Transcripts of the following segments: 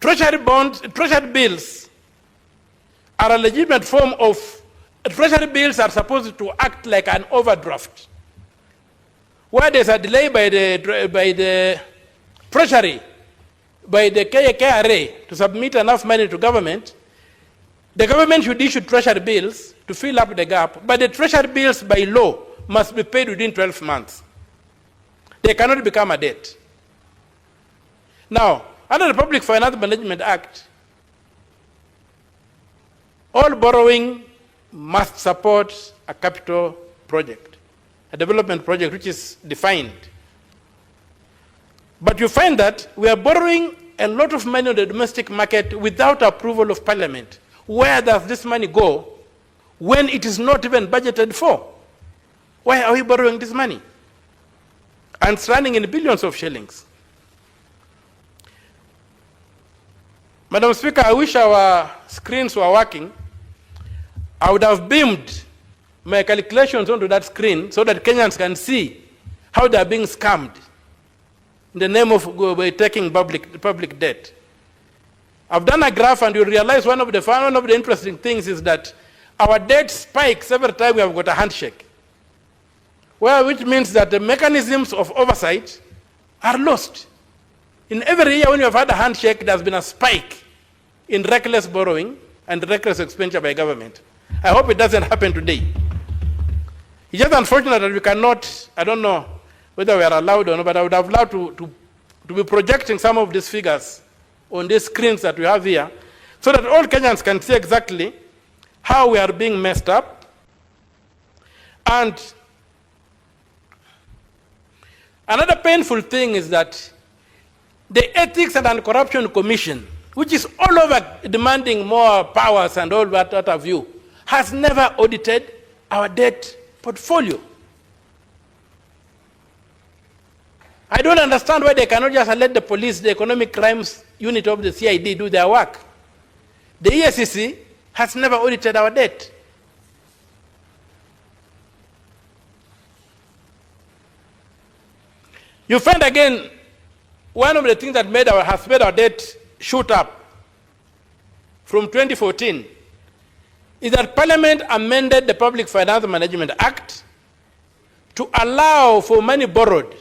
Treasury bonds, treasury bills are a legitimate form of, treasury bills are supposed to act like an overdraft. Where there's a delay by the treasury, by the KRA to submit enough money to government, the government should issue treasury bills to fill up the gap, but the treasury bills by law must be paid within 12 months. They cannot become a debt. Now, under the Public Finance Management Act, all borrowing must support a capital project, a development project which is defined. But you find that we are borrowing a lot of money on the domestic market without approval of Parliament. Where does this money go when it is not even budgeted for? Why are we borrowing this money? And it's running in billions of shillings. Madam Speaker, I wish our screens were working. I would have beamed my calculations onto that screen so that Kenyans can see how they are being scammed in the name of taking public debt. I've done a graph, and you realize one of the interesting things is that our debt spikes every time we have got a handshake. Well, which means that the mechanisms of oversight are lost. In every year when you have had a handshake, there's been a spike in reckless borrowing and reckless expenditure by government. I hope it doesn't happen today. It's just unfortunate that we cannot, I don't know whether we are allowed or not, but I would have loved to be projecting some of these figures on these screens that we have here, so that all Kenyans can see exactly how we are being messed up. And another painful thing is that the Ethics and Anti-Corruption Commission, which is all over demanding more powers and all that of you, has never audited our debt portfolio. I don't understand why they cannot just let the police, the economic crimes unit of the CID, do their work. The ESCC has never audited our debt. You find again, one of the things that has made our debt shoot up from 2014 is that Parliament amended the Public Finance Management Act to allow for money borrowed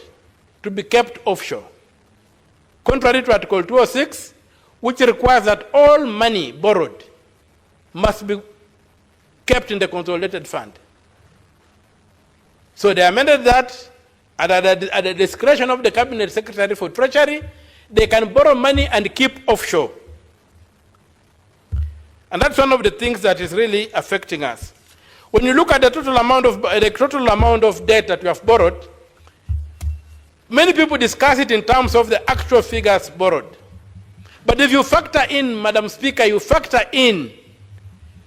to be kept offshore, contrary to Article 206, which requires that all money borrowed must be kept in the consolidated fund. So they amended that, and at the discretion of the Cabinet Secretary for Treasury, they can borrow money and keep offshore. And that's one of the things that is really affecting us. When you look at the total amount of debt that we have borrowed, many people discuss it in terms of the actual figures borrowed. But if you factor in, Madam Speaker, you factor in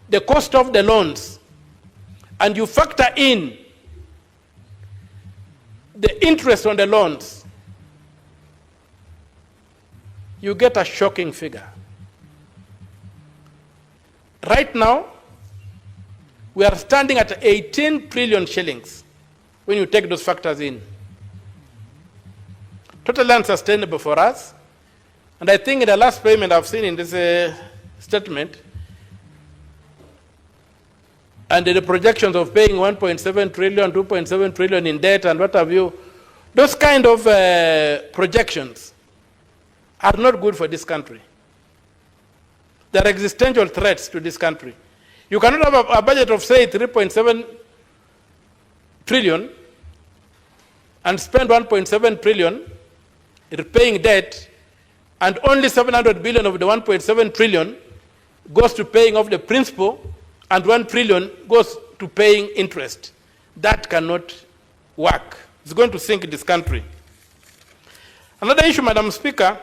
the cost of the loans, and you factor in the interest on the loans, you get a shocking figure. Right now, we are standing at 18 trillion shillings when you take those factors in. Totally unsustainable for us. And I think in the last payment I've seen in this statement, and the projections of paying 1.7 trillion, 2.7 trillion in debt and what have you, those kind of projections are not good for this country. They're existential threats to this country. You cannot have a budget of, say, 3.7 trillion and spend 1.7 trillion repaying debt, and only 700 billion of the 1.7 trillion goes to paying off the principal, and 1 trillion goes to paying interest. That cannot work. It's going to sink this country. Another issue, Madam Speaker,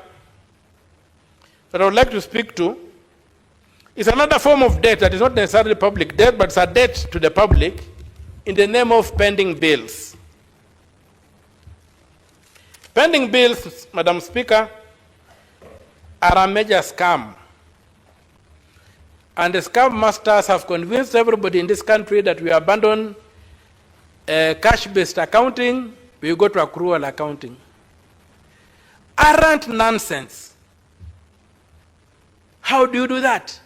that I would like to speak to is another form of debt that is not necessarily public debt, but it's a debt to the public in the name of pending bills. Pending bills, Madam Speaker, are a major scam. And the scam masters have convinced everybody in this country that we abandon cash-based accounting, we go to accrual accounting. Arrant nonsense. How do you do that?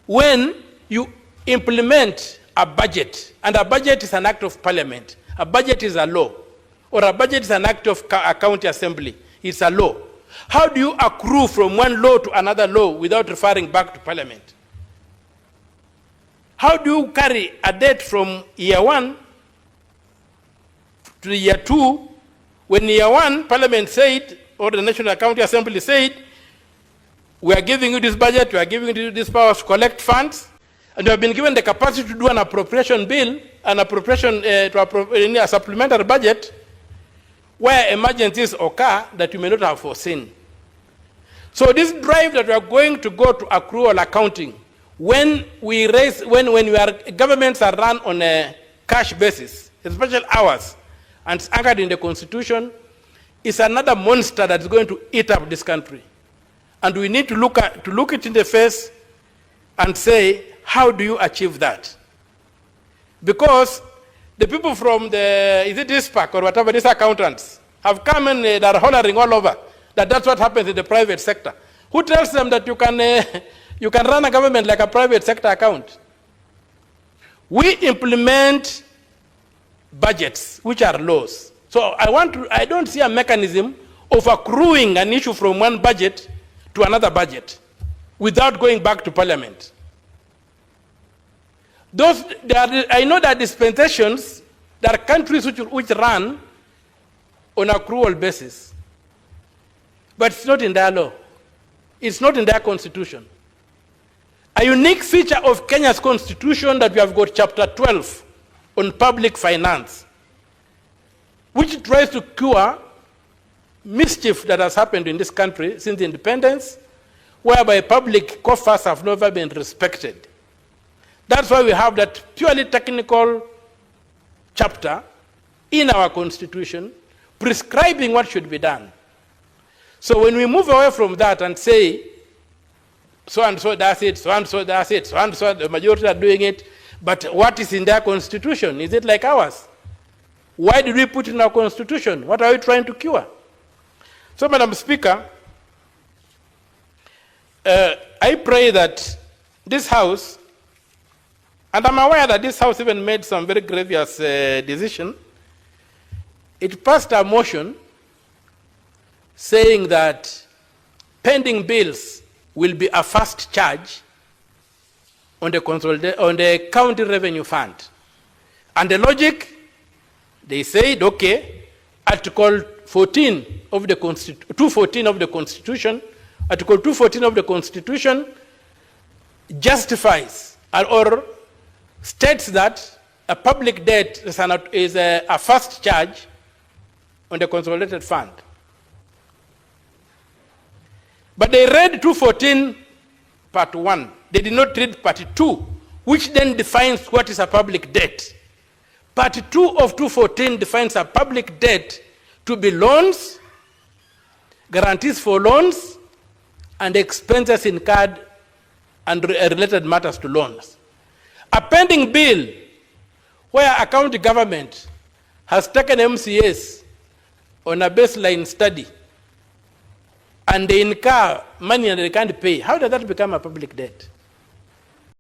When you implement a budget, and a budget is an act of parliament, a budget is a law, or a budget is an act of a county assembly, it's a law. How do you accrue from one law to another law without referring back to parliament? How do you carry a debt from year 1 to year 2, when year 1, parliament said, or the National County Assembly said, we are giving you this budget, we are giving you this power to collect funds, and you have been given the capacity to do an appropriation bill, an appropriation in a supplementary budget, where emergencies occur that you may not have foreseen. So this drive that we are going to go to accrual accounting, when governments are run on a cash basis, special hours, and it's anchored in the Constitution, is another monster that is going to eat up this country. And we need to look it in the face and say, how do you achieve that? Because the people from this park or whatever, these accountants, have come and they are hollering all over that that's what happens in the private sector. Who tells them that you can run a government like a private sector account? We implement budgets, which are laws. So I don't see a mechanism of accruing an issue from one budget to another budget without going back to parliament. I know that dispensations, there are countries which run on accrual basis, but it's not in their law. It's not in their constitution. A unique feature of Kenya's constitution that we have got chapter 12 on public finance, which tries to cure mischief that has happened in this country since independence, whereby public coffers have never been respected. That's why we have that purely technical chapter in our constitution prescribing what should be done. So when we move away from that and say, so and so does it, so and so does it, so and so the majority are doing it, but what is in their constitution? Is it like ours? Why did we put in our constitution? What are we trying to cure? So, Madam Speaker, I pray that this House, and I'm aware that this House even made some very grievous decision, it passed a motion saying that pending bills will be a first charge on the county revenue fund. And the logic, they said, okay, Article 14 of the 214 of the Constitution, Article 214 of the Constitution justifies or states that a public debt is a first charge on the consolidated fund. But they read 214 part 1. They did not read part 2, which then defines what is a public debt. Part 2 of 214 defines a public debt to be loans, guarantees for loans, and expenses incurred and related matters to loans. A pending bill where a county government has taken MCAs on a baseline study and they incur money and they can't pay, how does that become a public debt?